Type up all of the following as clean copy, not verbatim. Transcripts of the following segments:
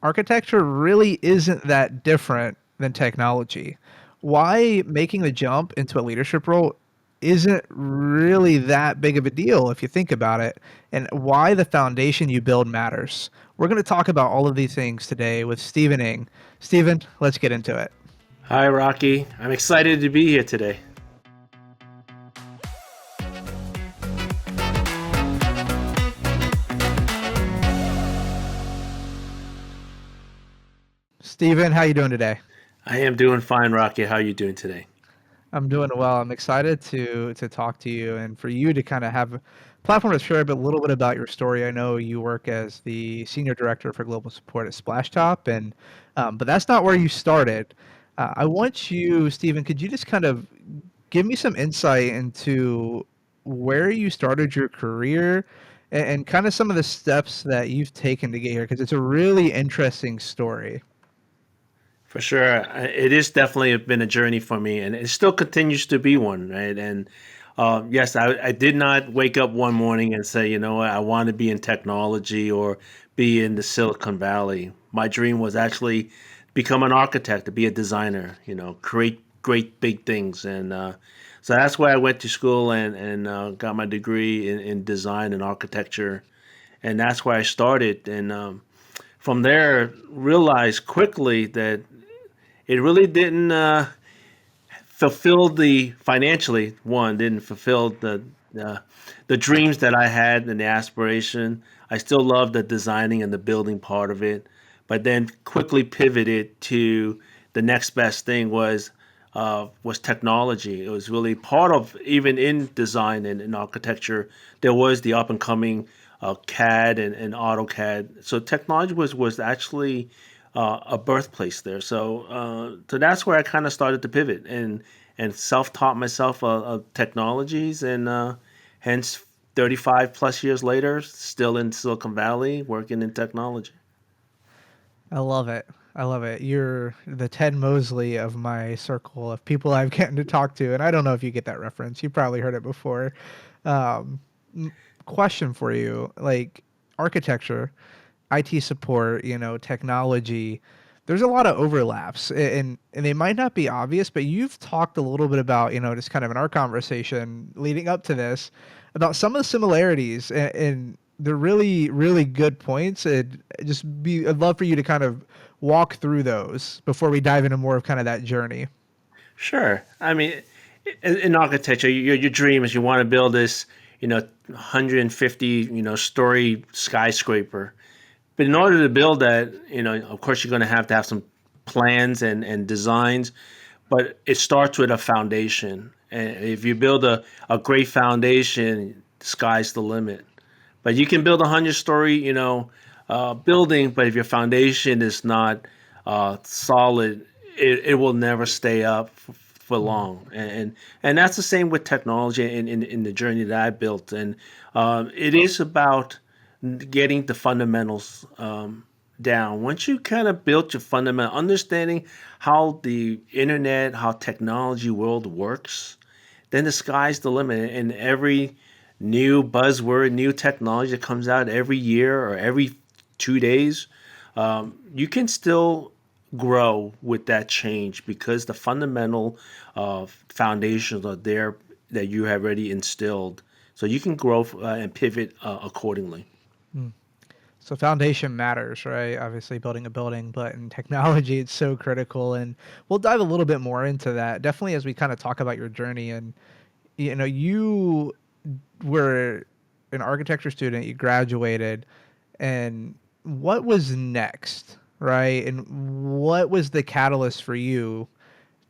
architecture really isn't that different than technology. Why making the jump into a leadership role isn't really that big of a deal if you think about it, and why the foundation you build matters. We're going to talk about all of these things today with Stephen Ing. Stephen, let's get into it. Hi, Rocky. I'm excited to be here today. Stephen, how you doing today? I am doing fine, Rocky. How are you doing today? I'm doing well. I'm excited to talk to you and for you to kind of have a platform to share a little bit about your story. I know you work as the senior director for global support at Splashtop, and but that's not where you started. I want you, Stephen. Could you just kind of give me some insight into where you started your career and kind of some of the steps that you've taken to get here? Because it's a really interesting story. For sure. It is definitely been a journey for me, and it still continues to be one, right? And yes, I did not wake up one morning and say, you know what, I want to be in technology or be in the Silicon Valley. My dream was actually become an architect, to be a designer, create great big things. And so that's why I went to school and got my degree in design and architecture. And that's where I started. And from there, realized quickly that it really didn't fulfill the financially. One didn't fulfill the the dreams that I had and the aspiration. I still love the designing and the building part of it, but then quickly pivoted to the next best thing was technology. It was really part of, even in design and in architecture, there was the up and coming CAD and AutoCAD. So technology was actually a birthplace there. So that's where I kind of started to pivot and self taught myself technologies, and hence 35 plus years later, still in Silicon Valley working in technology. I love it. I love it. You're the Ted Mosley of my circle of people I've gotten to talk to, and I don't know if you get that reference. You probably heard it before. Um, Question for you: like architecture, IT support, technology. There's a lot of overlaps, and they might not be obvious, but you've talked a little bit about, just kind of in our conversation leading up to this, about some of the similarities, and they're really, really good points. I'd love for you to kind of walk through those before we dive into more of kind of that journey. Sure. I mean, in architecture, your dream is you want to build this, 150, story skyscraper. But in order to build that, of course, you're going to have some plans and designs, but it starts with a foundation. And if you build a great foundation, the sky's the limit. But you can build a 100-story, building, but if your foundation is not solid, it will never stay up for Mm. long. And that's the same with technology in the journey that I built. And it is about getting the fundamentals down. Once you kind of built your fundamental understanding how the internet, how technology world works, then the sky's the limit. And every new buzzword, new technology that comes out every year or every 2 days, you can still grow with that change because the fundamental foundations are there that you have already instilled. So you can grow and pivot accordingly. Mm. So foundation matters, right? Obviously, building a building, but in technology, it's so critical, and we'll dive a little bit more into that. Definitely, as we kind of talk about your journey, and you were an architecture student, you graduated, and what was next, right? And what was the catalyst for you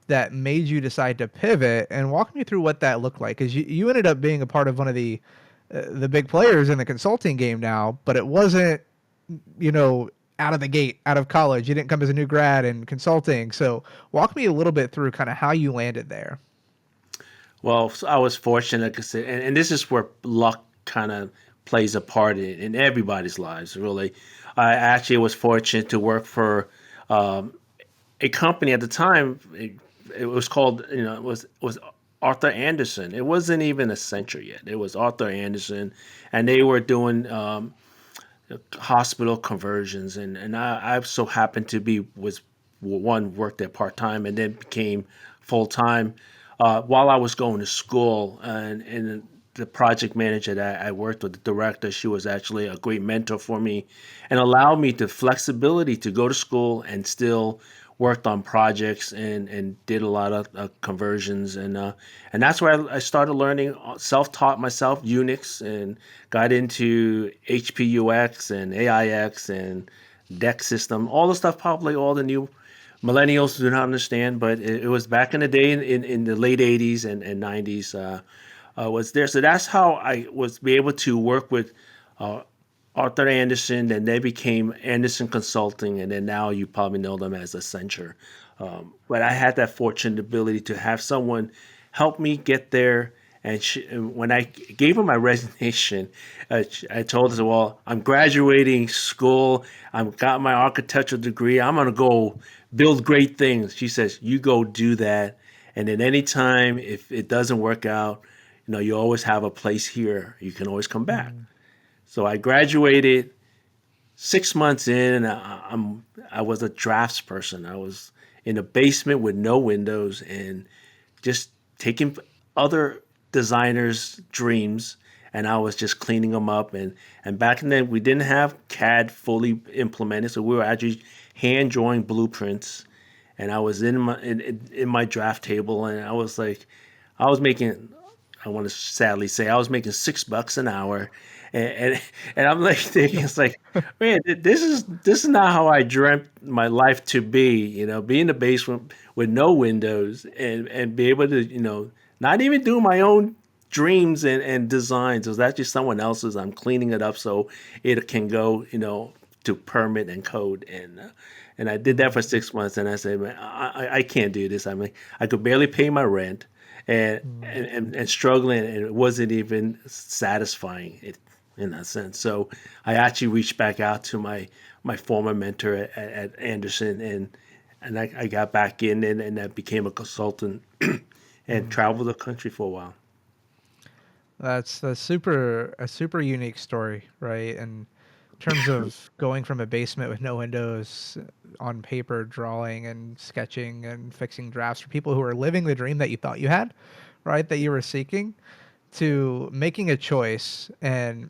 that made you decide to pivot? And walk me through what that looked like, because you ended up being a part of one of the big players in the consulting game now, but it wasn't, you know, out of the gate, out of college. You didn't come as a new grad in consulting. So walk me a little bit through kind of how you landed there. Well, I was fortunate, 'cause and this is where luck kind of plays a part in everybody's lives, really. I actually was fortunate to work for um, a company at the time. It was called, it was Arthur Anderson. It wasn't even a century yet. It was Arthur Anderson, and they were doing hospital conversions, and I so happened to be was one worked there part time and then became full time while I was going to school, and the project manager that I worked with, the director, she was actually a great mentor for me, and allowed me the flexibility to go to school and still worked on projects and did a lot of conversions and that's where I started learning self-taught myself Unix and got into HPUX and AIX and deck system, all the stuff probably all the new millennials do not understand, but it was back in the day in the late 80s and 90s was there. So that's how I was be able to work with Arthur Anderson, and they became Anderson Consulting, and then now you probably know them as Accenture. But I had that fortunate ability to have someone help me get there. And when I gave her my resignation, I told her, "Well, I'm graduating school. I've got my architectural degree. I'm gonna go build great things." She says, "You go do that, and then anytime if it doesn't work out, you always have a place here. You can always come back." Mm, So I graduated 6 months in, and I was a drafts person. I was in a basement with no windows and just taking other designers' dreams, and I was just cleaning them up. And back then we didn't have CAD fully implemented, so we were actually hand drawing blueprints. And I was in my draft table, and I was like, I was making. I want to sadly say I was making $6 an hour, and I'm like thinking it's like, man, this is not how I dreamt my life to be. Be in the basement with no windows and be able to not even do my own dreams and designs. It was actually someone else's. I'm cleaning it up so it can go to permit and code and I did that mm, for 6 months, and I said, man, I can't do this. I mean, I could barely pay my rent, and mm, and struggling, and it wasn't even satisfying in that sense. So I actually reached back out to my former mentor at Anderson, and I got back in and I became a consultant and mm. traveled the country for a while. That's super a super unique story, right? And in terms of going from a basement with no windows on paper, drawing and sketching and fixing drafts for people who are living the dream that you thought you had, right? That you were seeking, to making a choice. And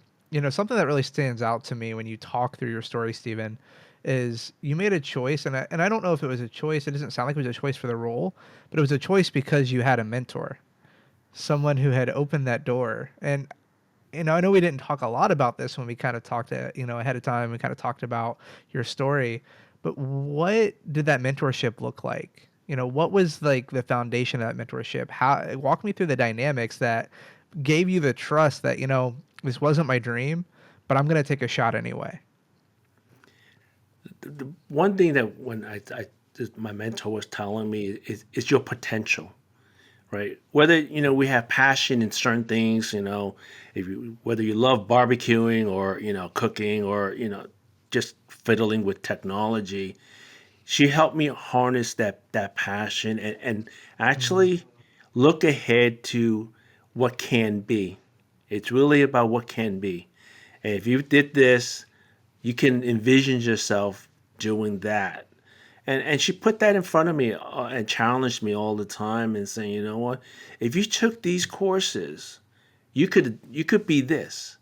something that really stands out to me when you talk through your story, Stephen, is you made a choice, and I don't know if it was a choice. It doesn't sound like it was a choice for the role, but it was a choice because you had a mentor, someone who had opened that door. And I know we didn't talk a lot about this when we kind of talked ahead of time. We kind of talked about your story, but what did that mentorship look like? What was like the foundation of that mentorship? How walk me through the dynamics that gave you the trust that, this wasn't my dream, but I'm going to take a shot anyway. The one thing that when my mentor was telling me is your potential, right? Whether we have passion in certain things, if you whether you love barbecuing or cooking or just fiddling with technology, she helped me harness that passion and Mm, actually look ahead to what can be. It's really about what can be. And if you did this, you can envision yourself doing that. And she put that in front of me and challenged me all the time and saying, you know what, if you took these courses, you could be this.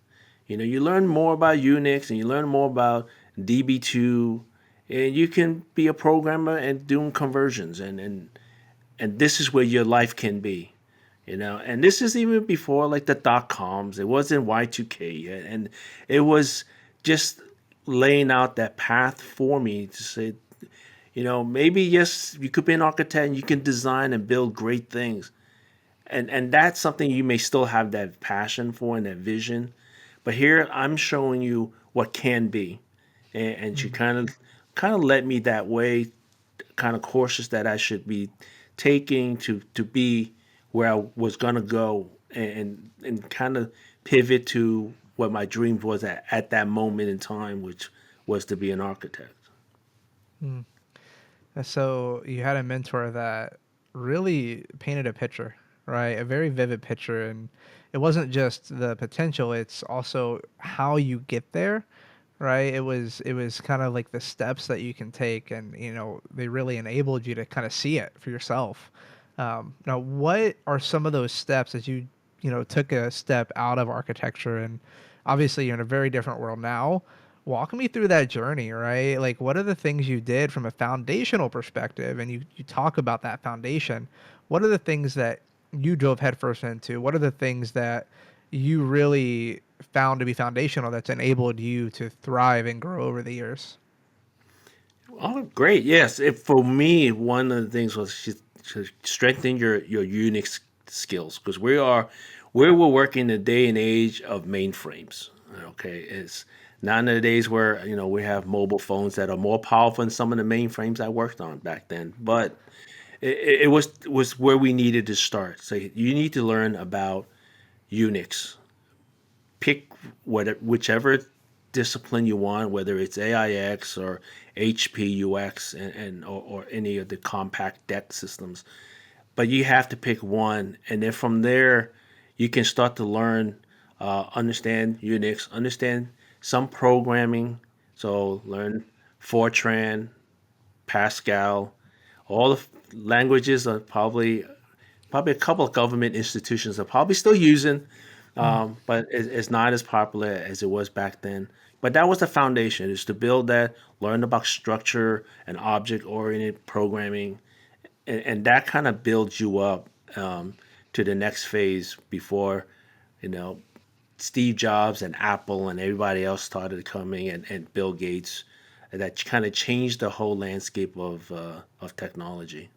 You learn more about Unix and you learn more about DB2, and you can be a programmer and doing conversions, and this is where your life can be. And this is even before like the dot coms. It wasn't Y2K yet, and it was just laying out that path for me to say, maybe yes, you could be an architect and you can design and build great things, and that's something you may still have that passion for and that vision. But here I'm showing you what can be, and she mm, kind of led me that way, kind of courses that I should be taking to be where I was gonna go, and kind of pivot to what my dream was at that moment in time, which was to be an architect. mm. So you had a mentor that really painted a picture, right? A very vivid picture. And it wasn't just the potential, it's also how you get there, right? It was kind of like the steps that you can take, and they really enabled you to kind of see it for yourself. Now, what are some of those steps as you took a step out of architecture, and obviously you're in a very different world now. Walk me through that journey, right? Like, what are the things you did from a foundational perspective? And you talk about that foundation. What are the things that you drove headfirst into? What are the things that you really found to be foundational that's enabled you to thrive and grow over the years? Oh, great. Yes. For me, one of the things was to strengthen your Unix skills because we're working in the day and age of mainframes. Okay. It's not in the days where, we have mobile phones that are more powerful than some of the mainframes I worked on back then. But it was where we needed to start. So you need to learn about Unix. Pick whichever discipline you want, whether it's AIX or HPUX or any of the compact deck systems. But you have to pick one, and then from there, you can start to learn, understand Unix, understand some programming. So learn Fortran, Pascal, all the languages are probably a couple of government institutions are probably still using, Mm. but it's not as popular as it was back then. But that was the foundation: is to build that, learn about structure and object-oriented programming, and that kind of builds you up to the next phase before, you know, Steve Jobs and Apple and everybody else started coming, and Bill Gates, that kind of changed the whole landscape of technology.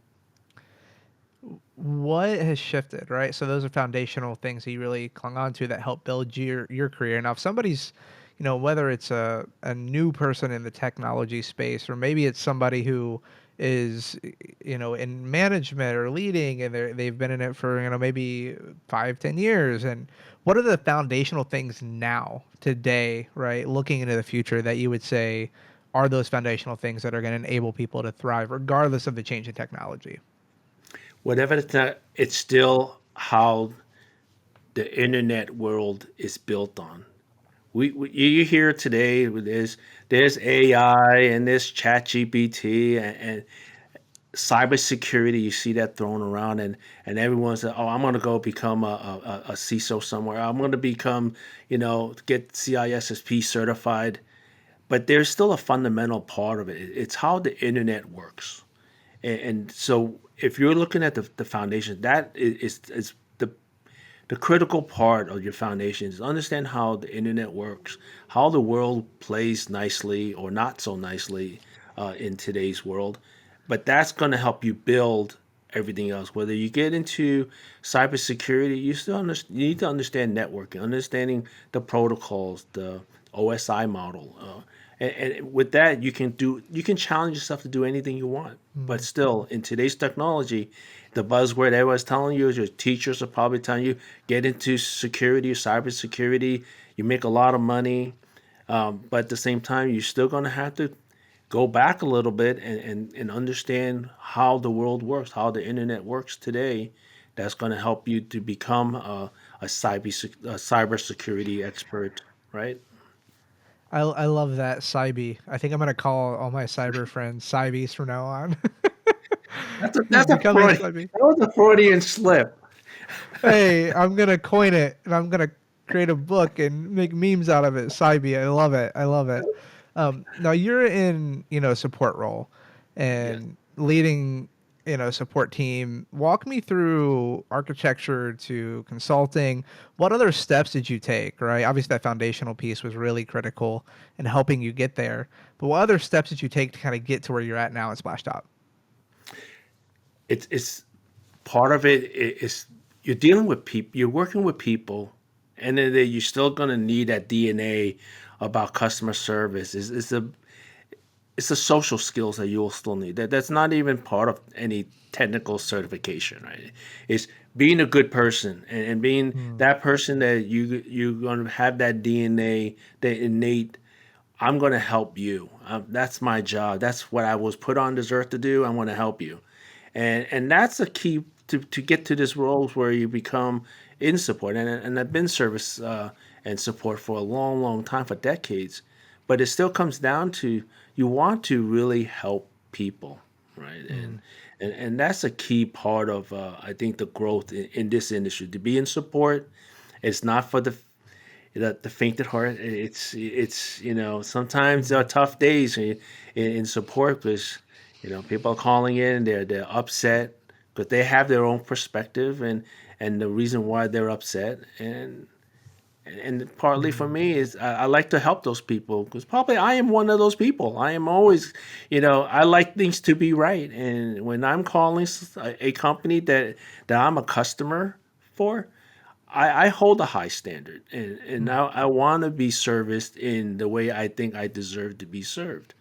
What has shifted, right? So those are foundational things that you really clung on to that help build your career. Now, if somebody's, whether it's a new person in the technology space, or maybe it's somebody who is, in management or leading, and they've been in it for, maybe 5, 10 years. And what are the foundational things now, today, right? Looking into the future that you would say are those foundational things that are going to enable people to thrive regardless of the change in technology? Whatever it's still how the internet world is built on. You hear today there's AI and there's ChatGPT and cybersecurity. You see that thrown around, and everyone's like, oh, I'm going to go become a CISO somewhere. I'm going to become, get CISSP certified. But there's still a fundamental part of it. It's how the internet works. And so if you're looking at the foundation, that is the critical part of your foundation is understand how the internet works, how the world plays nicely or not so nicely in today's world. But that's going to help you build everything else. Whether you get into cybersecurity, you need to understand networking, understanding the protocols, the OSI model. And with that, you can challenge yourself to do anything you want. But Mm. still, in today's technology, the buzzword everyone's telling you is your teachers are probably telling you get into security or cybersecurity. You make a lot of money, but at the same time, you're still going to have to go back a little bit and understand how the world works, how the internet works today. That's going to help you to become a cybersecurity expert, right? I love that Cybe. I think I'm gonna call all my cyber friends Cybes from now on. That's a Becoming a Freudian. Cybe. That was a Freudian slip. Hey, I'm gonna coin it, and I'm gonna create a book and make memes out of it. Cybe, I love it. I love it. Now you're in, support role, Yes. and leading, support team. Walk me through architecture to consulting. What other steps did you take? Right, obviously that foundational piece was really critical in helping you get there. But what other steps did you take to kind of get to where you're at now at Splashtop? It's part of it is you're dealing with people, you're working with people, and then you're still gonna need that DNA about customer service. It's the social skills that you'll still need. That's not even part of any technical certification, right? It's being a good person and being Hmm. that person that you're gonna have that DNA, that innate. I'm gonna help you. That's my job. That's what I was put on this earth to do. I want to help you, and that's a key to get to this role where you become in support. And I've been service and support for a long, long time, for decades. but it still comes down to you want to really help people, right? Mm, And that's a key part of I think the growth in this industry. To be in support, it's not for the faint at heart. It's sometimes there are mm, tough days in support because people are calling in, they're upset because they have their own perspective and the reason why they're upset, and partly for mm, me is I like to help those people because probably I am one of those people. I am always, I like things to be right, and when I'm calling a company that I'm a customer for, I hold a high standard, and mm, I want to be serviced in the way I think I deserve to be served.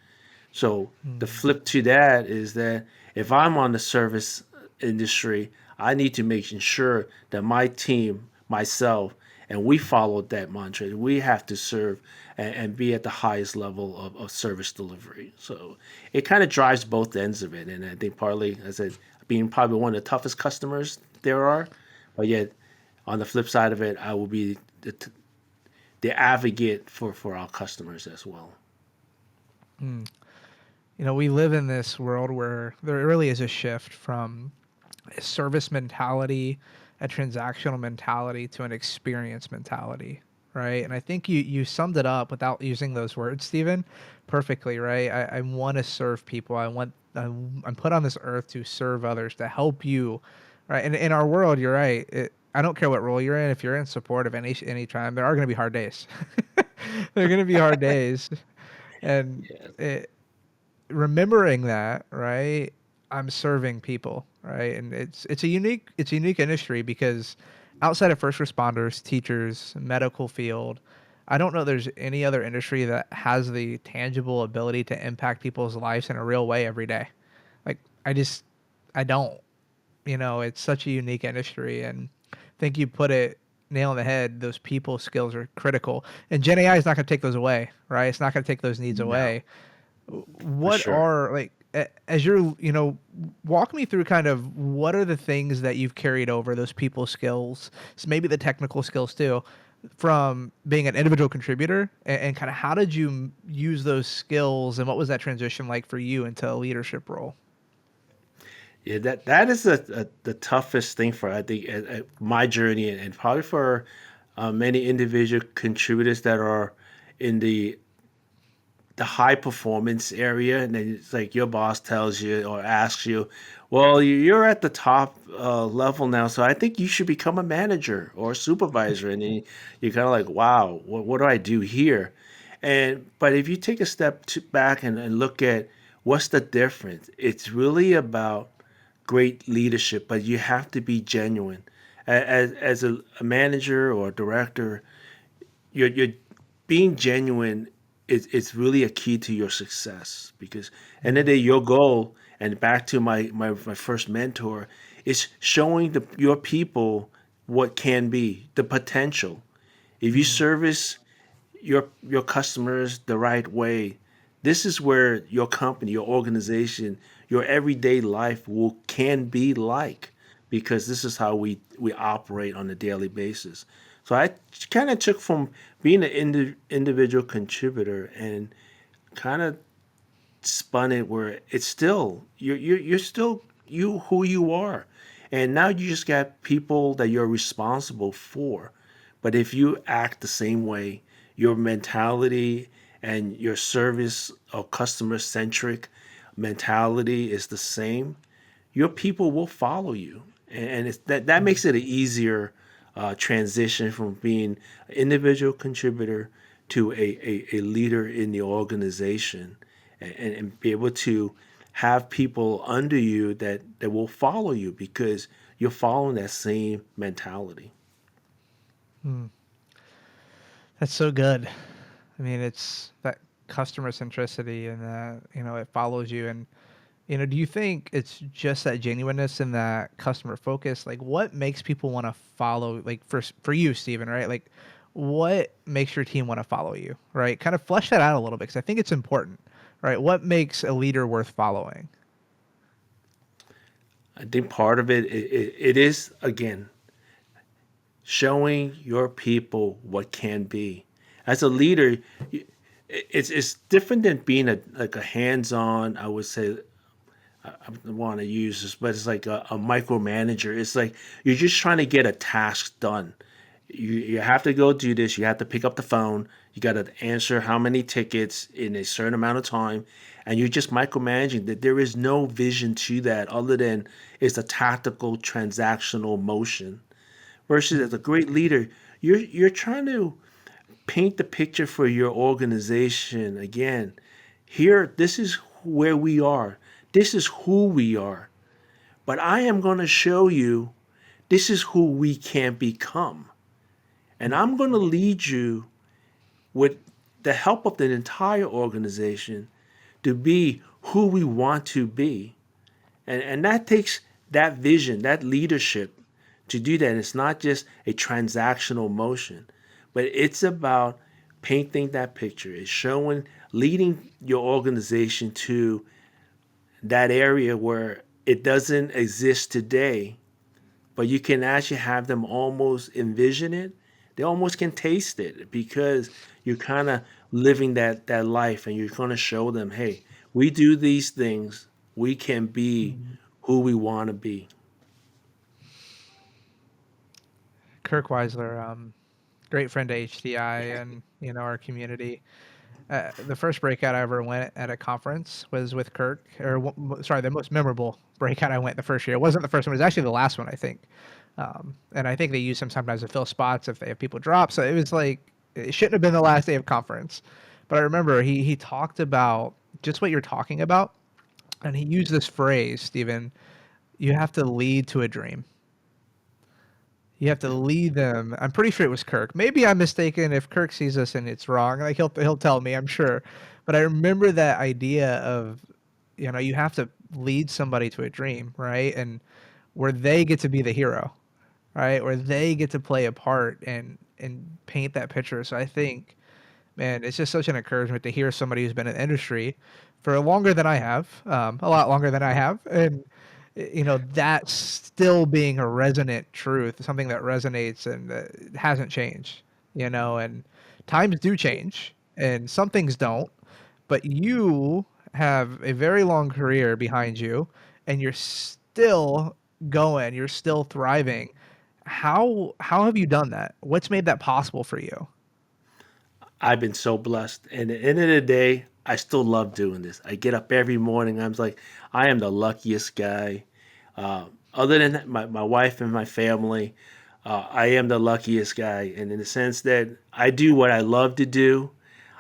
So the mm, flip to that is that if I'm on the service industry, I need to make sure that my team, myself, and we follow that mantra. We have to serve and be at the highest level of service delivery. So it kind of drives both ends of it. And I think partly, as I said, being probably one of the toughest customers there are, but yet on the flip side of it, I will be the advocate for our customers as well. mm. We live in this world where there really is a shift from a service mentality, a transactional mentality to an experience mentality, right? And I think you summed it up without using those words, Stephen, perfectly, right? I want to serve people. I'm put on this earth to serve others, to help you, right? And in our world, you're right. I don't care what role you're in. If you're in support of any time, there are going to be hard days. There are going to be hard days, and Yes. it, remembering that, right? I'm serving people, right? And it's a unique industry because outside of first responders, teachers, medical field, I don't know there's any other industry that has the tangible ability to impact people's lives in a real way every day. Like I don't. It's such a unique industry, and I think you put it nail on the head. Those people skills are critical, and Gen AI is not going to take those away, right? It's not going to take those needs No, away. for What sure. are like as you're walk me through kind of what are the things that you've carried over those people skills, so maybe the technical skills too, from being an individual contributor, and kind of how did you use those skills, and what was that transition like for you into a leadership role? Yeah, that is the toughest thing for I think my journey and probably for many individual contributors that are in the high performance area, and then it's like your boss tells you or asks you, "Well, you're at the top level now, so I think you should become a manager or a supervisor." And then you're kind of like, "Wow, what do I do here?" And but if you take a step back and look at what's the difference, it's really about great leadership, but you have to be genuine. As a manager or a director, you're being genuine is really a key to your success because end of Mm, the day your goal, and back to my first mentor, is showing your people what can be the potential. If you mm, service your customers the right way, this is where your company, your organization, your everyday life will can be like, because this is how we operate on a daily basis. So I kind of took from being an individual contributor and kind of spun it where it's still you're still you who you are, and now you just got people that you're responsible for. But if you act the same way, your mentality and your service or customer centric mentality is the same, your people will follow you, and it's that mm, makes it an easier transition from being an individual contributor to a leader in the organization, and be able to have people under you that will follow you because you're following that same mentality. mm. That's so good. I mean, it's that customer centricity, and that it follows you. And do you think it's just that genuineness and that customer focus? Like, what makes people want to follow? Like, for you, Steven, right? Like, what makes your team want to follow you, right? Kind of flesh that out a little bit because I think it's important, right? What makes a leader worth following? I think part of it is again showing your people what can be. As a leader, it's different than being a like a hands-on, I would say. I want to use this, but it's like a micromanager. It's like you're just trying to get a task done. You have to go do this. You have to pick up the phone. You got to answer how many tickets in a certain amount of time, and you're just micromanaging. That there is no vision to that other than it's a tactical transactional motion. Versus as a great leader, you're trying to paint the picture for your organization again. Here, this is where we are. This is who we are. But I am going to show you this is who we can become. And I'm going to lead you with the help of the entire organization to be who we want to be. And that takes that vision, that leadership to do that. It's not just a transactional motion, but it's about painting that picture. It's showing, leading your organization to that area where it doesn't exist today, but you can actually have them almost envision it. They almost can taste it because you're kind of living that life, and you're going to show them, hey, we do these things. We can be Mhm. who we want to be. Kirk Weisler, great friend to HDI and our community. The first breakout I ever went at a conference was with Kirk, or sorry, the most memorable breakout I went the first year. It wasn't the first one; it was actually the last one, I think. And I think they use him sometimes to fill spots if they have people drop. So it was like it shouldn't have been the last day of conference. But I remember he talked about just what you're talking about, and he used this phrase, Stephen. You have to lead to a dream. You have to Yeah. lead them. I'm pretty sure it was Kirk. Maybe I'm mistaken. If Kirk sees us and it's wrong, like he'll tell me, I'm sure. But I remember that idea of, you have to lead somebody to a dream, right? And where they get to be the hero, right? Where they get to play a part and paint that picture. So I think, man, it's just such an encouragement to hear somebody who's been in the industry for longer than I have, a lot longer than I have, and that still being a resonant truth, something that resonates and hasn't changed. And times do change, and some things don't, but you have a very long career behind you, and you're still going, you're still thriving. How have you done that? What's made that possible for you? I've been so blessed. And at the end of the day, I still love doing this. I get up every morning. I'm like, I am the luckiest guy. Other than my wife and my family, I am the luckiest guy. And in the sense that I do what I love to do,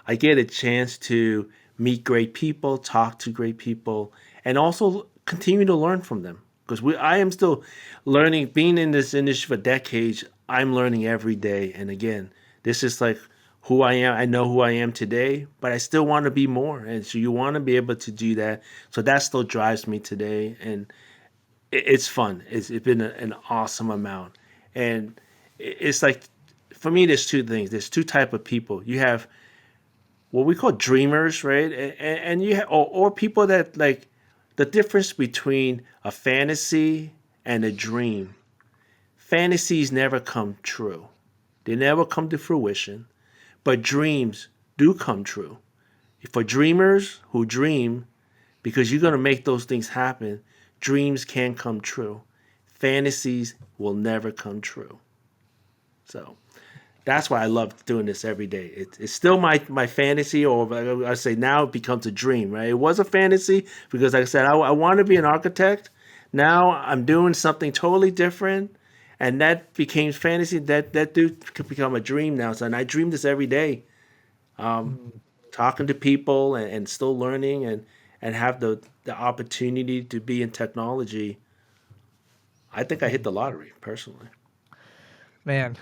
I get a chance to meet great people, talk to great people, and also continue to learn from them. Because I am still learning, being in this industry for decades, I'm learning every day. And again, this is like who I am. I know who I am today, but I still want to be more. And so you want to be able to do that. So that still drives me today. And it's fun. It's been an awesome amount. And it's like, for me, there's two things. There's two type of people. You have what we call dreamers, right? And you have, or people that like the difference between a fantasy and a dream. Fantasies never come true. They never come to fruition, but dreams do come true. For dreamers who dream, because you're going to make those things happen, dreams can come true. Fantasies will never come true. So that's why I love doing this every day. It's still my fantasy, or I say now it becomes a dream, right? It was a fantasy because, like I said, I want to be an architect. Now I'm doing something totally different, and that became fantasy. That could become a dream now. So, and I dream this every day, Mm. talking to people and still learning and have the opportunity to be in technology. I think I hit Mhm. the lottery personally. Man,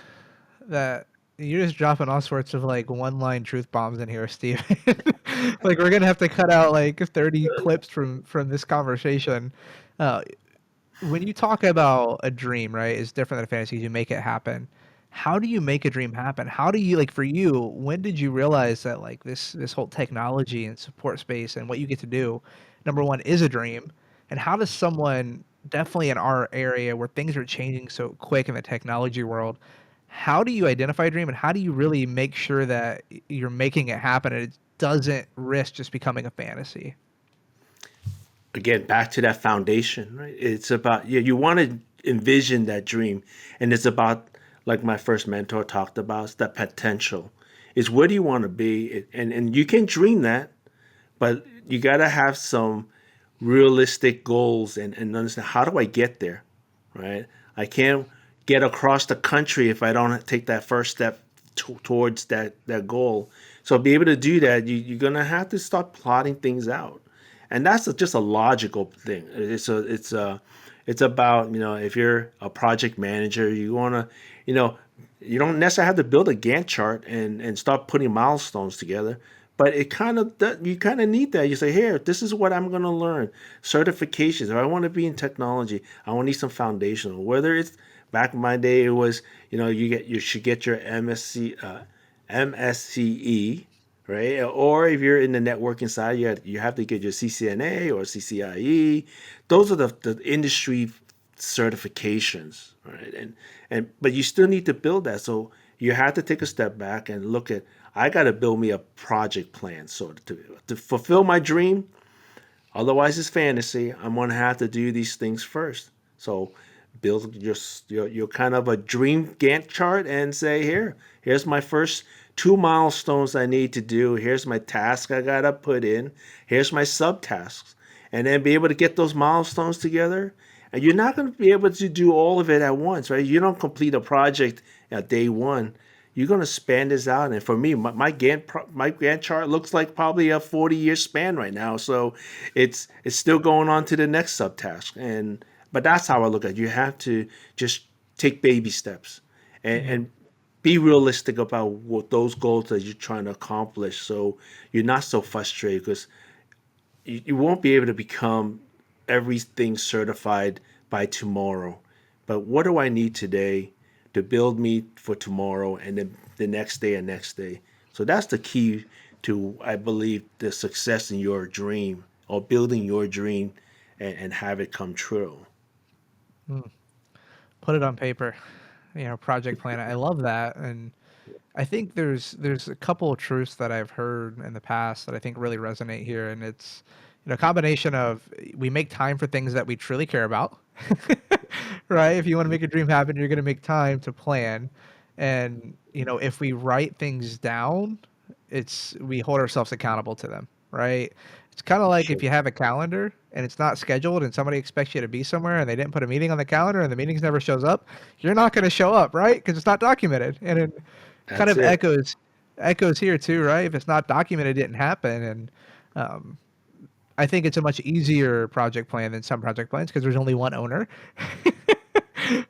that you're just dropping all sorts of like one-line truth bombs in here, Steve. Like we're gonna have to cut out like 30 clips from this conversation. Uh, when you talk about a dream, right, is different than a fantasy. You make it happen. How do you make a dream happen? How do you like for you? When did you realize that like this whole technology and support space and what you get to do, number one, is a dream, and how does someone definitely in our area where things are changing so quick in the technology world, how do you identify a dream and how do you really make sure that you're making it happen? doesn't risk just becoming a fantasy. Again, back to that foundation, right? It's about, yeah, you want to envision that dream, and it's about, like my first mentor talked about, it's that potential. Is where do you want to be, and you can dream that, but you got to have some realistic goals and understand, how do I get there, right? I can't get across the country if I don't take that first step towards that goal. So be able to do that, you're gonna have to start plotting things out, and that's just a logical thing. It's about, if you're a project manager, you wanna, you know you don't necessarily have to build a Gantt chart and start putting milestones together, but it kind of, you kind of need that. You say, here, this is what I'm going to learn. Certifications. If I want to be in technology, I want to need some foundational. Whether it's, back in my day, it was, you should get your MSCE, right? Or if you're in the networking side, you have to get your CCNA or CCIE. Those are the industry certifications, right? And but you still need to build that. So you have to take a step back and look at, I got to build me a project plan, so to fulfill my dream. Otherwise, it's fantasy. I'm gonna have to do these things first. So build your kind of a dream Gantt chart and say, here's my first two milestones I need to do. Here's my task I gotta put in. Here's my subtasks, and then be able to get those milestones together. And you're not going to be able to do all of it at once, right? You don't complete a project at day one. You're going to span this out. And for me, my Gantt chart looks like probably a 40-year span right now. So it's still going on to the next subtask. But that's how I look at it. You have to just take baby steps, Mhm. and be realistic about what those goals that you're trying to accomplish, so you're not so frustrated, because you won't be able to become everything certified by tomorrow. But what do I need today to build me for tomorrow, and then the next day and next day? So that's the key to, I believe, the success in your dream, or building your dream, and have it come true. Mm. Put it on paper, project plan. I love that, and I think there's a couple of truths that I've heard in the past that I think really resonate here, and it's a combination of we make time for things that we truly care about, right? If you want to make a dream happen, you're going to make time to plan, and if we write things down, it's we hold ourselves accountable to them, right? It's kind of like if Sure. you have a calendar and it's not scheduled and somebody expects you to be somewhere and they didn't put a meeting on the calendar and the meetings never shows up, you're not going to show up, right? Because it's not documented. And it kind That's of it. echoes here too, right? If it's not documented, it didn't happen. And um, I think it's a much easier project plan than some project plans because there's only one owner,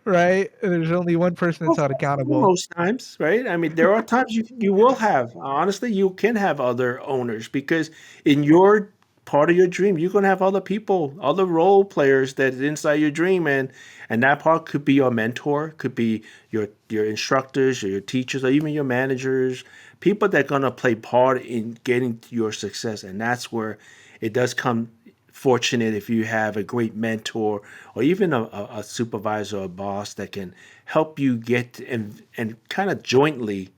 right? There's only one person Well, that's held for accountable. most times, right? I mean, there are times you will have, honestly, you can have other owners, because in your part of your dream, you're gonna have other people, other role players that is inside your dream, and that part could be your mentor, could be your instructors, or your teachers, or even your managers, people that are gonna play part in getting to your success, and that's where it does come fortunate if you have a great mentor, or even a supervisor or a boss that can help you get, and kind of jointly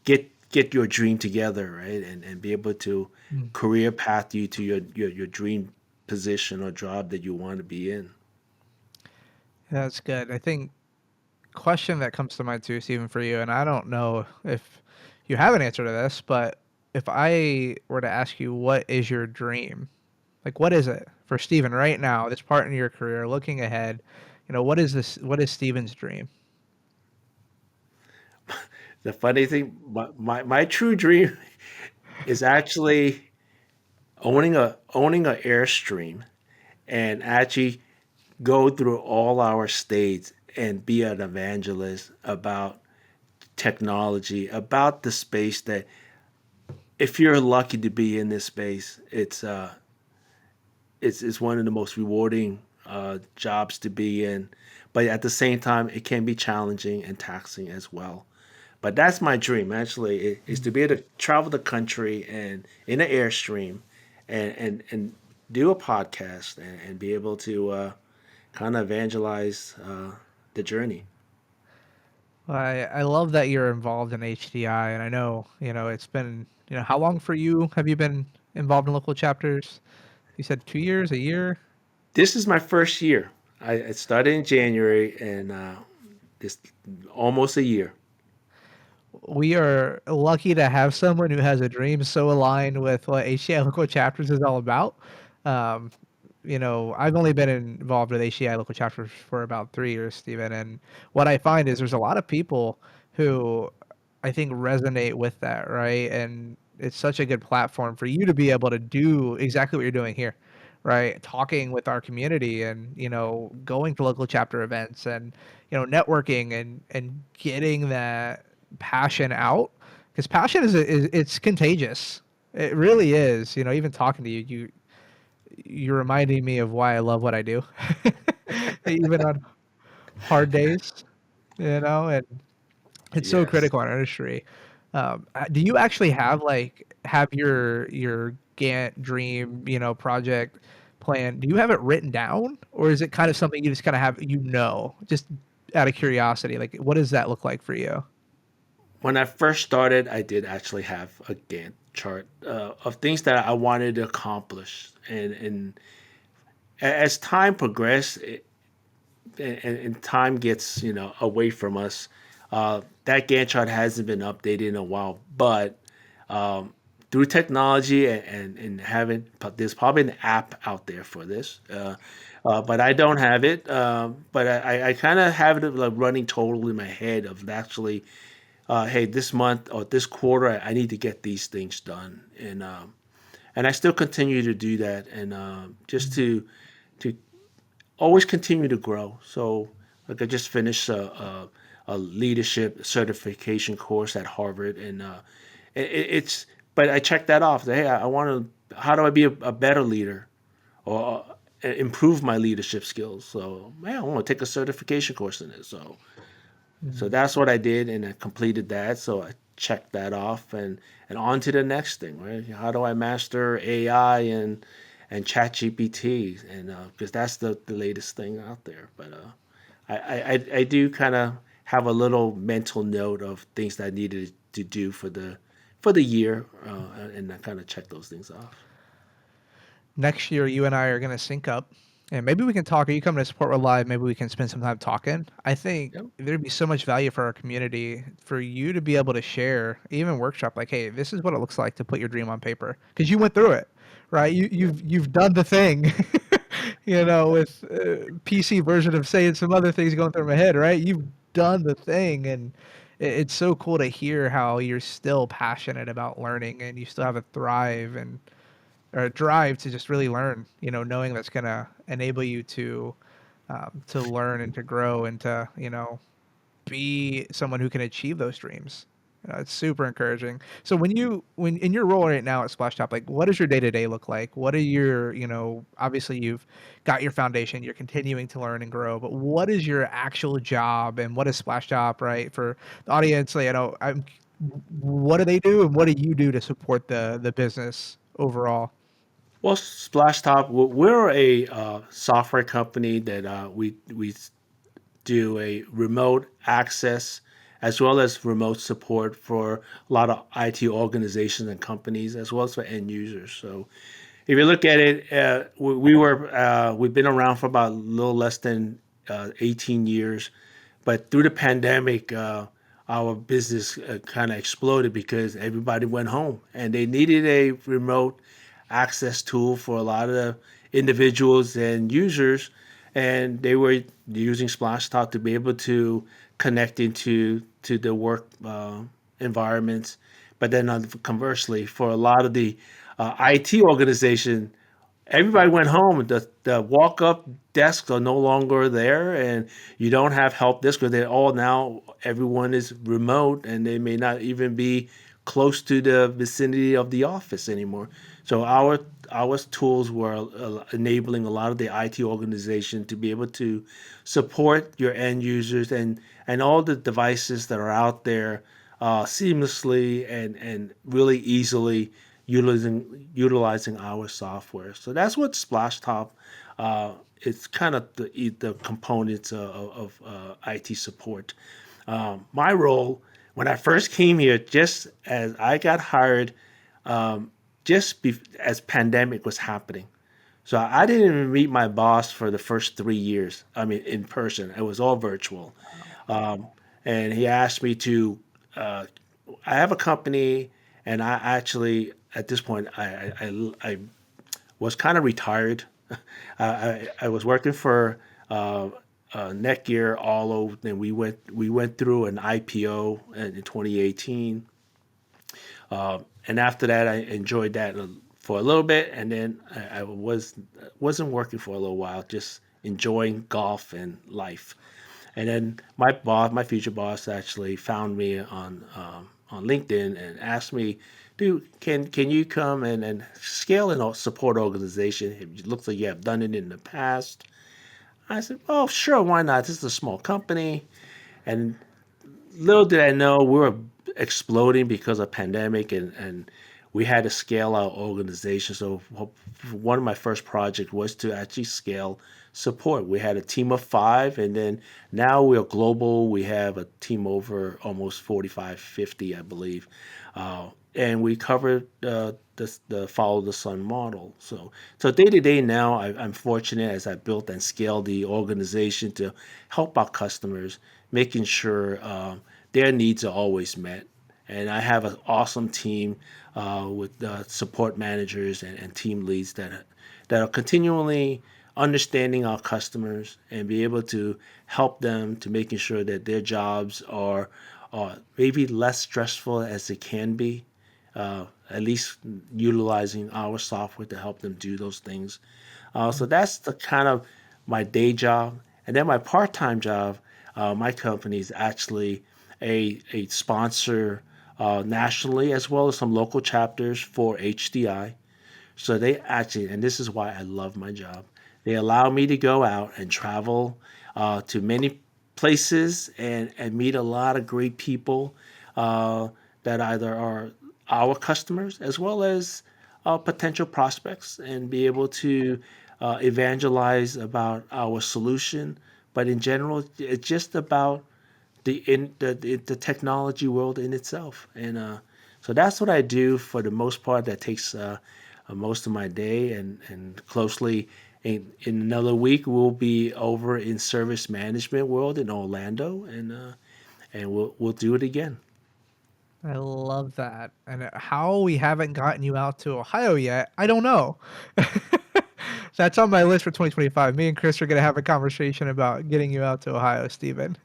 get your dream together, right? And be able to Mm. career path you to your dream position or job that you want to be in. That's good. I think question that comes to mind too, Stephen, for you, and I don't know if you have an answer to this, but if I were to ask you, what is your dream? Like, what is it for Stephen right now, this part in your career, looking ahead? What is this? What is Stephen's dream? The funny thing, my true dream is actually owning a airstream, and actually go through all our states and be an evangelist about technology, about the space, that if you're lucky to be in this space, it's one of the most rewarding jobs to be in. But at the same time, it can be challenging and taxing as well. But that's my dream, actually, is to be able to travel the country and in an airstream, and do a podcast, and be able to kind of evangelize the journey. I love that you're involved in HDI, and I know it's been how long for you have you been involved in local chapters? You said 2 years, a year. This is my first year. I started in January, and this almost a year. We are lucky to have someone who has a dream so aligned with what HCI local chapters is all about. Um, I've only been involved with HCI local chapters for about 3 years, Stephen, and what I find is there's a lot of people who I think resonate with that, right? And it's such a good platform for you to be able to do exactly what you're doing here, right? Talking with our community and, going to local chapter events and, networking and getting that passion out because passion is it's contagious. It really is. Even talking to you, you're reminding me of why I love what I do, even on hard days. And it's so Yes. critical in our industry. Do you actually have your Gantt dream, project plan? Do you have it written down, or is it kind of something you just kind of have, just out of curiosity? Like, what does that look like for you? When I first started, I did actually have a Gantt chart of things that I wanted to accomplish, and as time progressed, and time gets away from us, that Gantt chart hasn't been updated in a while. But through technology and having, there's probably an app out there for this. But I don't have it. But I kind of have it like running total in my head of actually, hey, this month or this quarter, I need to get these things done, and I still continue to do that, and just to always continue to grow. So, like I just finished a leadership certification course at Harvard, and it's. But I checked that off. Hey, I want to. How do I be a better leader, or improve my leadership skills? So, man, I want to take a certification course in it. So Mhm. that's what I did, and I completed that. So I checked that off, and on to the next thing, right? How do I master AI and Chat GPT, and because that's the latest thing out there. But I do kind of have a little mental note of things that I needed to do for the year, and I kind of check those things off. Next year, you and I are gonna sync up, and maybe we can talk. Are you coming to Support Red Live? Maybe we can spend some time talking. I think Yep. there'd be so much value for our community for you to be able to share, even workshop. Like, hey, this is what it looks like to put your dream on paper, because you went through it, right? You, Yep. you've done the thing, with PC version of saying some other things going through my head, right? You've done the thing, and it's so cool to hear how you're still passionate about learning and you still have a thrive and or a drive to just really learn, knowing that's going to enable you to learn and to grow and to, be someone who can achieve those dreams. It's super encouraging. So when in your role right now at Splash Top, like what does your day to day look like? What are your, obviously you've got your foundation, you're continuing to learn and grow, but what is your actual job and what is Splash Top, right? For the audience, what do they do and what do you do to support the business overall? Well, Splashtop, we're a software company that we do a remote access as well as remote support for a lot of IT organizations and companies, as well as for end users. So if you look at it, we've been around for about a little less than 18 years, but through the pandemic, our business kind of exploded because everybody went home and they needed a remote access tool for a lot of the individuals and users, and they were using Splashtop to be able to connect into the work environments. But then, conversely, for a lot of the IT organization, everybody went home. The walk up desks are no longer there, and you don't have help desks because they're all now, everyone is remote and they may not even be close to the vicinity of the office anymore. So our tools were enabling a lot of the IT organization to be able to support your end users and all the devices that are out there seamlessly and really easily utilizing our software. So that's what Splashtop. It's kind of the components of IT support. My role when I first came here, just as I got hired, as pandemic was happening. So I didn't even meet my boss for the first 3 years. I mean, in person. It was all virtual. Um, and he asked me to. Uh, I have a company, and I actually at this point I was kind of retired. I was working for uh, Netgear all over, and we went through an IPO in 2018. And after that, I enjoyed that for a little bit, and then I wasn't working for a little while, just enjoying golf and life. And then my future boss, actually found me on LinkedIn and asked me, "Dude, can you come and scale and support organization? It looks like you have done it in the past." I said, "Oh, sure, why not? This is a small company." And little did I know we were exploding because of pandemic, and we had to scale our organization. So one of my first projects was to actually scale support. We had a team of five, and then now we're global. We have a team over almost 45, 50, I believe. And we covered the follow the sun model. So day to day now, I'm fortunate as I built and scaled the organization to help our customers, making sure their needs are always met. And I have an awesome team with support managers and team leads that are continually understanding our customers and be able to help them to making sure that their jobs are maybe less stressful as they can be, at least utilizing our software to help them do those things. So that's the kind of my day job. And then my part-time job, my company is actually a sponsor nationally, as well as some local chapters for HDI. So they actually, and this is why I love my job, they allow me to go out and travel to many places and meet a lot of great people uh, that either are our customers as well as potential prospects, and be able to evangelize about our solution. But in general, it's just about the technology world in itself. And so that's what I do for the most part. That takes most of my day, and closely in another week we'll be over in service management world in Orlando, and we'll do it again. I love that. And how we haven't gotten you out to Ohio yet, I don't know. That's on my list for 2025. Me and Chris are going to have a conversation about getting you out to Ohio, Steven.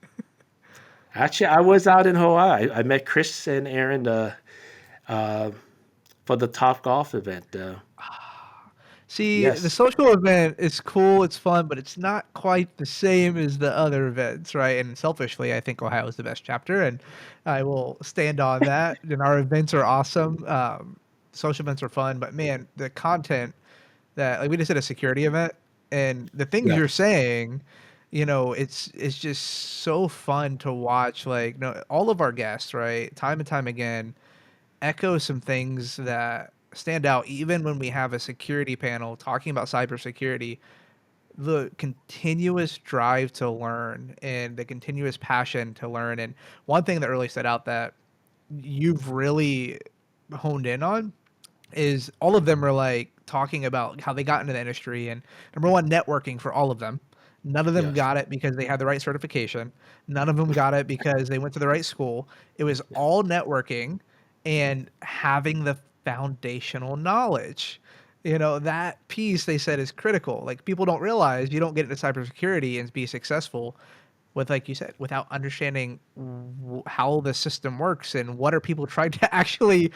Actually, I was out in Hawaii. I met Chris and Aaron uh, for the Top Golf event. See, the Yes, social event is cool, it's fun, but it's not quite the same as the other events, right? And selfishly, I think Ohio is the best chapter, and I will stand on that. And our events are awesome. Social events are fun, but man, the content that like we just did a security event, and the things you're yes, saying, it's just so fun to watch. Like, no, all of our guests, right, time and time again, echo some things that stand out even when we have a security panel talking about cybersecurity. The continuous drive to learn and the continuous passion to learn. And one thing that really stood out that you've really honed in on is all of them are like talking about how they got into the industry, and number one, networking for all of them. None of them yes, got it because they had the right certification. None of them got it because they went to the right school. It was yeah, all networking and having the foundational knowledge. That piece they said is critical. Like, people don't realize you don't get into cybersecurity and be successful with, like you said, without understanding how the system works and what are people trying to actually,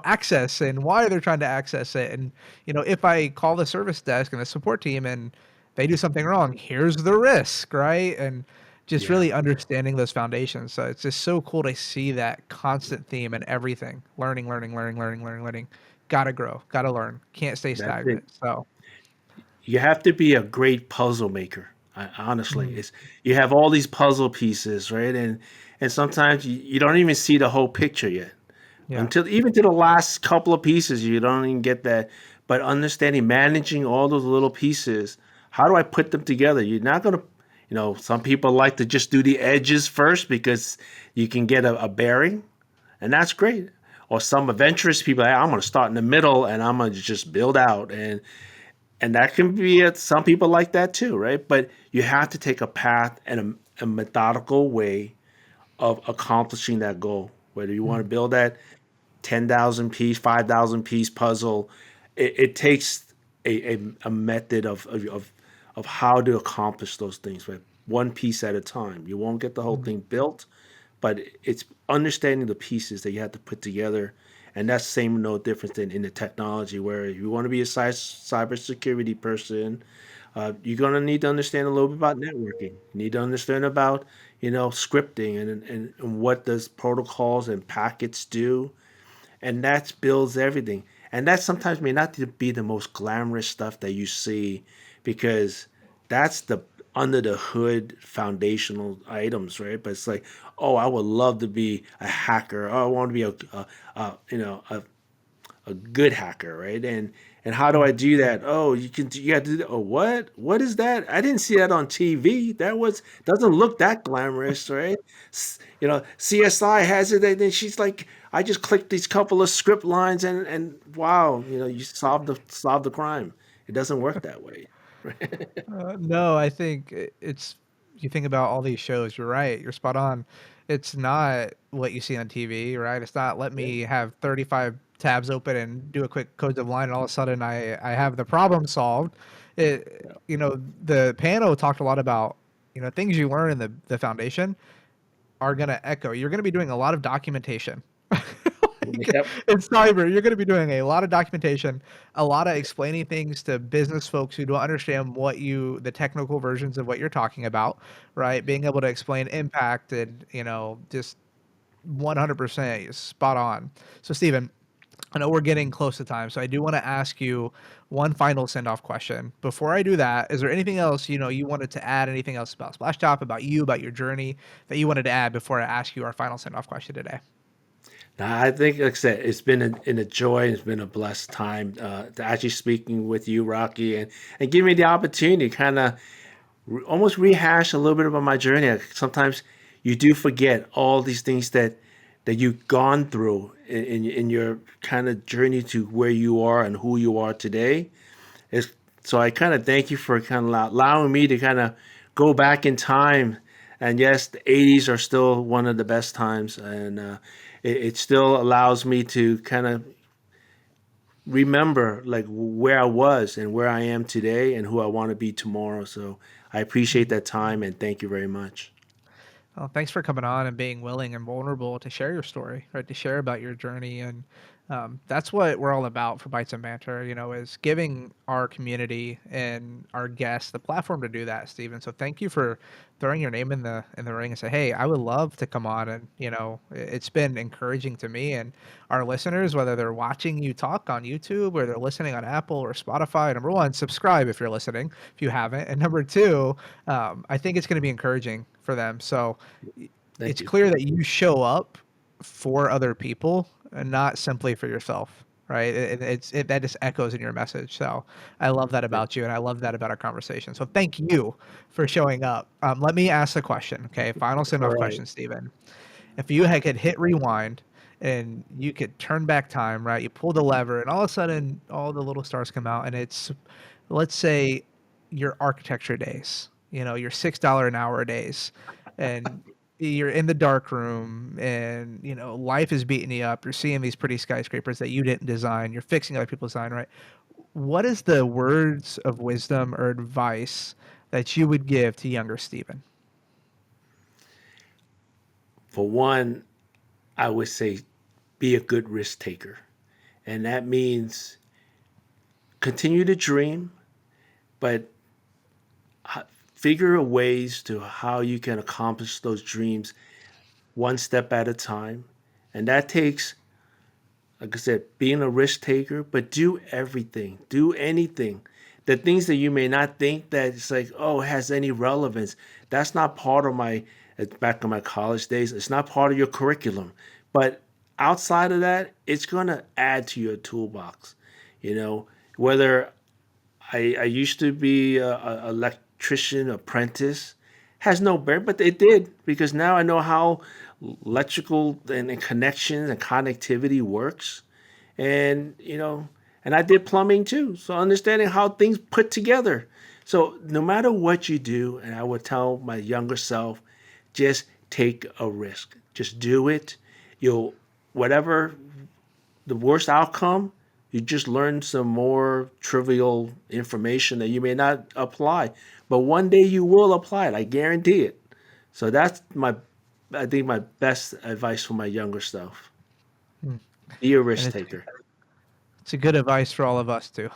access, and why they're trying to access it. And, if I call the service desk and the support team and they do something wrong, here's the risk, right? And just yeah. really understanding those foundations. So it's just so cool to see that constant theme in everything. Learning, learning, learning, learning, learning, learning. Gotta grow, gotta learn. Can't stay That's it. stagnant. So, You have to be a great puzzle maker. Honestly, mm, it's you have all these puzzle pieces, right? And sometimes you don't even see the whole picture yet yeah. until even to the last couple of pieces. You don't even get that. But understanding, managing all those little pieces, how do I put them together? Some people like to just do the edges first because you can get a bearing, and that's great. Or some adventurous people, "Hey, I'm going to start in the middle and I'm going to just build out," and that can be it. Some people like that too, right? But you have to take a path and a methodical way of accomplishing that goal. Whether you want to Mm, build that 10,000 piece, 5,000 piece puzzle, it takes a method of how to accomplish those things, right? One piece at a time. You won't get the whole mm, thing built, but it's understanding the pieces that you have to put together. And that's same no different than in the technology, where if you want to be a cybersecurity person, you're going to need to understand a little bit about networking. You need to understand about, scripting and what does protocols and packets do, and that builds everything. And that sometimes may not be the most glamorous stuff that you see, because that's the under the hood foundational items, right? But it's like, oh, I would love to be a hacker. Oh, I want to be a good hacker, right? And how do I mm. do that? Oh, you got to do that. Oh, what? What is that? I didn't see that on TV. That was doesn't look that glamorous, right? CSI has it, and then she's like, I just clicked these couple of script lines, and wow, you solved the crime. It doesn't work that way. No, I think it's you think about all these shows, you're right, you're spot on. It's not what you see on TV, right? It's not let Yeah, me have 35 tabs open and do a quick code of line and all of a sudden I have the problem solved. yeah, The panel talked a lot about, things you learn in the foundation are gonna echo. You're gonna be doing a lot of documentation. Like, yep, in cyber, you're gonna be doing a lot of documentation, a lot of explaining things to business folks who don't understand the technical versions of what you're talking about, right? Being able to explain impact and, just 100% spot on. So, Steven, I know we're getting close to time, so I do want to ask you one final send-off question. Before I do that, is there anything else you wanted to add? Anything else about Splash Top, about you, about your journey that you wanted to add before I ask you our final send-off question today? Now, I think, like I said, it's been a joy. It's been a blessed time to actually speaking with you, Rocky, and give me the opportunity to kind of almost rehash a little bit about my journey. Sometimes you do forget all these things that you've gone through in your kind of journey to where you are and who you are today. It's, so I kind of thank you for kind of allowing me to kind of go back in time. And yes, the 80s are still one of the best times, and it still allows me to kind of remember like where I was and where I am today and who I want to be tomorrow. So I appreciate that time and thank you very much. Well, thanks for coming on and being willing and vulnerable to share your story, right? To share about your journey, and that's what we're all about for Bites and Banter. Is giving our community and our guests the platform to do that, Stephen. So thank you for throwing your name in the ring and say, hey, I would love to come on, and it's been encouraging to me and our listeners, whether they're watching you talk on YouTube or they're listening on Apple or Spotify. Number one, subscribe if you're listening if you haven't, and number two, I think it's going to be encouraging for them. So Thank it's you. clear that you show up for other people and not simply for yourself, right? That just echoes in your message. So I love that Thank about you, and I love that about our conversation. So thank you for showing up. Let me ask the question, okay? Final send All off right. question, Stephen. If you could hit rewind and you could turn back time, right? You pull the lever, and all of a sudden, all the little stars come out, and it's, let's say, your architecture days, your $6 an hour days, and you're in the dark room, and life is beating you up. You're seeing these pretty skyscrapers that you didn't design. You're fixing other people's design, right? What is the words of wisdom or advice that you would give to younger Steven? For one, I would say be a good risk taker. And that means continue to dream, but figure ways to how you can accomplish those dreams one step at a time. And that takes, like I said, being a risk taker, but do everything, do anything. The things that you may not think that it's like, oh, it has any relevance. That's not part of back in my college days, it's not part of your curriculum. But outside of that, it's going to add to your toolbox. You know, whether I used to be a electrician apprentice, has no bearing, but it did because now I know how electrical and connections and connectivity works, and and I did plumbing too, so understanding how things put together. So no matter what you do, and I would tell my younger self, just take a risk, just do it. You'll whatever the worst outcome, you just learn some more trivial information that you may not apply, but one day you will apply it. I guarantee it. So that's I think my best advice for my younger self. Mm. Be a And risk taker. it's a good advice for all of us too.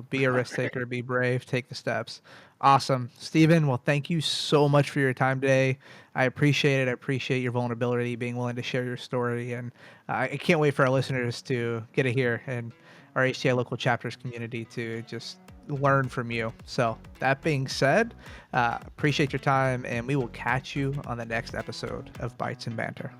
Be a risk taker, be brave, take the steps. Awesome. Steven, well, thank you so much for your time today. I appreciate it. I appreciate your vulnerability, being willing to share your story. And I can't wait for our listeners to get to hear and our HTI local chapters community to just learn from you. So, that being said, appreciate your time, and we will catch you on the next episode of Bites and Banter.